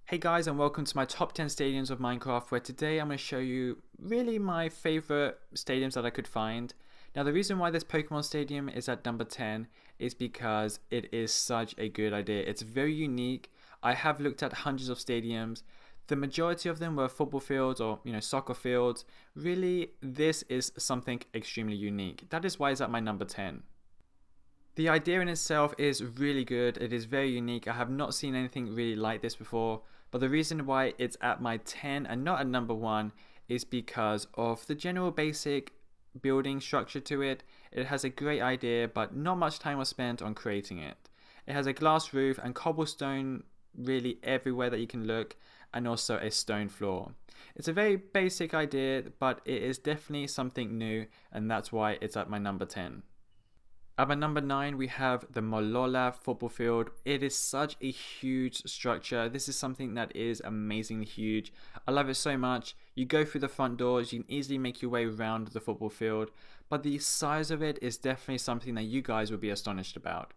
Hey guys, and welcome to my top 10 stadiums of Minecraft, where today I'm going to show you really my favorite stadiums that I could find. Now the reason why this Pokemon stadium is at number 10 is because it is such a good idea. It's very unique. I have looked at hundreds of stadiums. The majority of them were football fields or soccer fields. Really, this is something extremely unique. That is why it's at my number 10. The idea in itself is really good. It is very unique. I have not seen anything really like this before. But the reason why it's at my 10 and not at number 1 is because of the general basic building structure to it. It has a great idea, but not much time was spent on creating it. It has a glass roof and cobblestone really everywhere that you can look, and also a stone floor. It's a very basic idea, but it is definitely something new, and that's why it's at my number 10. At my number 9, we have the Mololá football field. It is such a huge structure. This is something that is amazingly huge. I love it so much. You go through the front doors, you can easily make your way around the football field, but the size of it is definitely something that you guys will be astonished about.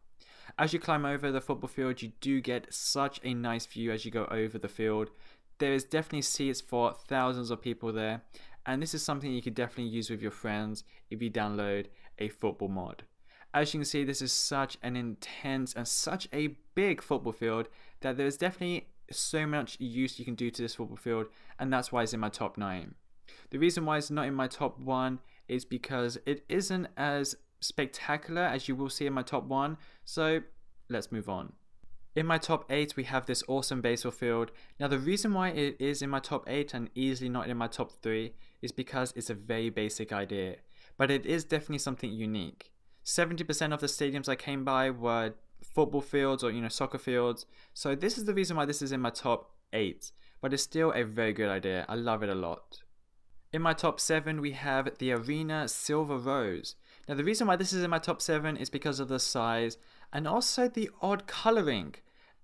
As you climb over the football field, you do get such a nice view as you go over the field. There is definitely seats for thousands of people there, and this is something you could definitely use with your friends if you download a football mod. As you can see, this is such an intense and such a big football field that there's definitely so much use you can do to this football field, and that's why it's in my top 9. The reason why it's not in my top 1 is because it isn't as spectacular as you will see in my top 1, so let's move on. In my top 8, we have this awesome baseball field. Now the reason why it is in my top 8 and easily not in my top 3 is because it's a very basic idea, but it is definitely something unique. 70% of the stadiums I came by were football fields or soccer fields, so this is the reason why this is in my top 8, but it's still a very good idea. I love it a lot. In my top 7, we have the Arena Silver Rose. Now the reason why this is in my top 7 is because of the size and also the odd coloring.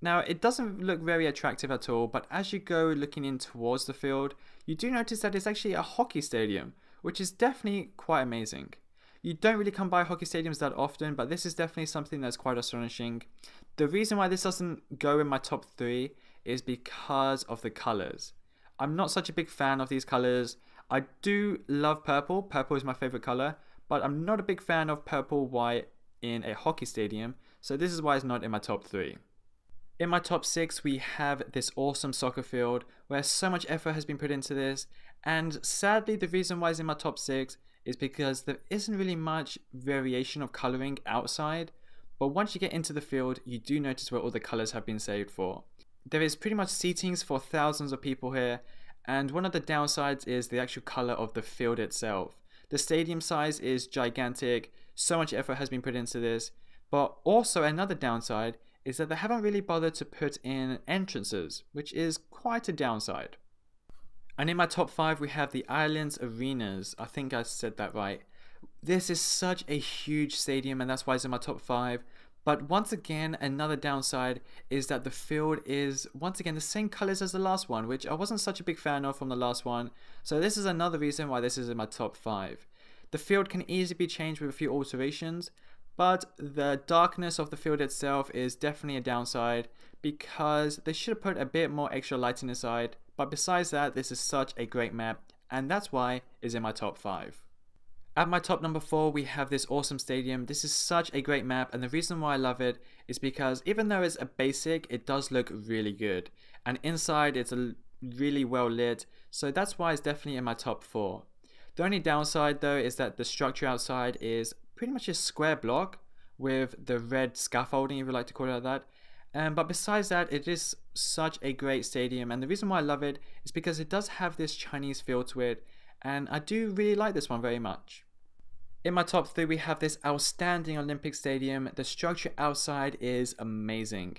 Now it doesn't look very attractive at all, but as you go looking in towards the field, you do notice that it's actually a hockey stadium, which is definitely quite amazing. You don't really come by hockey stadiums that often, but this is definitely something that's quite astonishing. The reason why this doesn't go in my top 3 is because of the colors. I'm not such a big fan of these colors. I do love purple. Purple is my favorite color, but I'm not a big fan of purple white in a hockey stadium, so this is why it's not in my top 3. In my top 6, we have this awesome soccer field where so much effort has been put into this, and sadly the reason why it's in my top 6 is because there isn't really much variation of coloring outside, but once you get into the field, you do notice where all the colors have been saved for. There is pretty much seatings for thousands of people here, and one of the downsides is the actual color of the field itself. The stadium size is gigantic, so much effort has been put into this, but also another downside is that they haven't really bothered to put in entrances, which is quite a downside. And in my top 5, we have the Islands Arenas. I think I said that right. This is such a huge stadium, and that's why it's in my top 5. But once again, another downside is that the field is once again the same colors as the last one, which I wasn't such a big fan of from the last one. So this is another reason why this is in my top 5. The field can easily be changed with a few alterations, but the darkness of the field itself is definitely a downside because they should have put a bit more extra lighting inside. But besides that, this is such a great map, and that's why it's in my top 5. At my top number 4, we have this awesome stadium. This is such a great map, and the reason why I love it is because even though it's a basic, it does look really good. And inside, it's really well lit, so that's why it's definitely in my top 4. The only downside though is that the structure outside is pretty much a square block with the red scaffolding, if you like to call it like that. But besides that, it is such a great stadium, and the reason why I love it is because it does have this Chinese feel to it, and I do really like this one very much. In my top 3, we have this outstanding Olympic Stadium. The structure outside is amazing,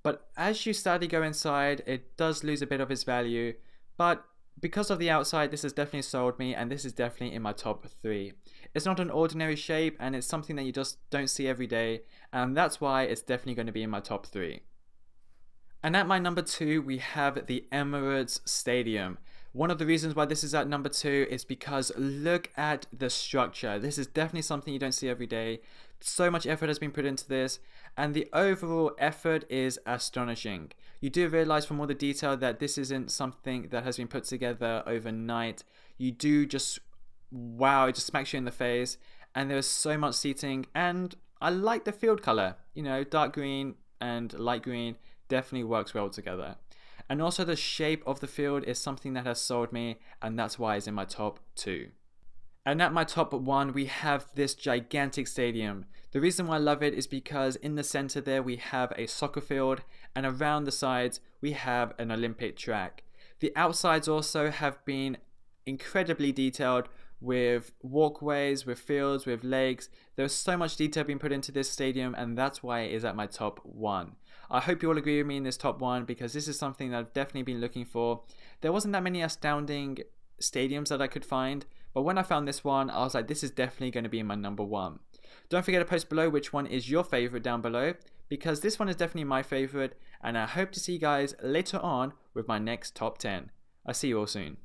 but as you sadly go inside, it does lose a bit of its value, but because of the outside, this has definitely sold me, and this is definitely in my top 3. It's not an ordinary shape, and it's something that you just don't see every day, and that's why it's definitely going to be in my top 3. And at my number 2, we have the Emirates Stadium. One of the reasons why this is at number 2 is because look at the structure. This is definitely something you don't see every day. So much effort has been put into this, and the overall effort is astonishing. You do realize from all the detail that this isn't something that has been put together overnight. You do just, wow, it just smacks you in the face, and there's so much seating, and I like the field color. You know, dark green and light green definitely works well together. And also the shape of the field is something that has sold me, and that's why it's in my top 2. And at my top 1, we have this gigantic stadium. The reason why I love it is because in the center there we have a soccer field, and around the sides we have an Olympic track. The outsides also have been incredibly detailed with walkways, with fields, with lakes. There's so much detail being put into this stadium, and that's why it is at my top 1. I hope you all agree with me in this top 1, because this is something that I've definitely been looking for. There wasn't that many astounding stadiums that I could find, but when I found this one, I was like, this is definitely going to be my number 1. Don't forget to post below which one is your favorite down below, because this one is definitely my favorite, and I hope to see you guys later on with my next top 10. I'll see you all soon.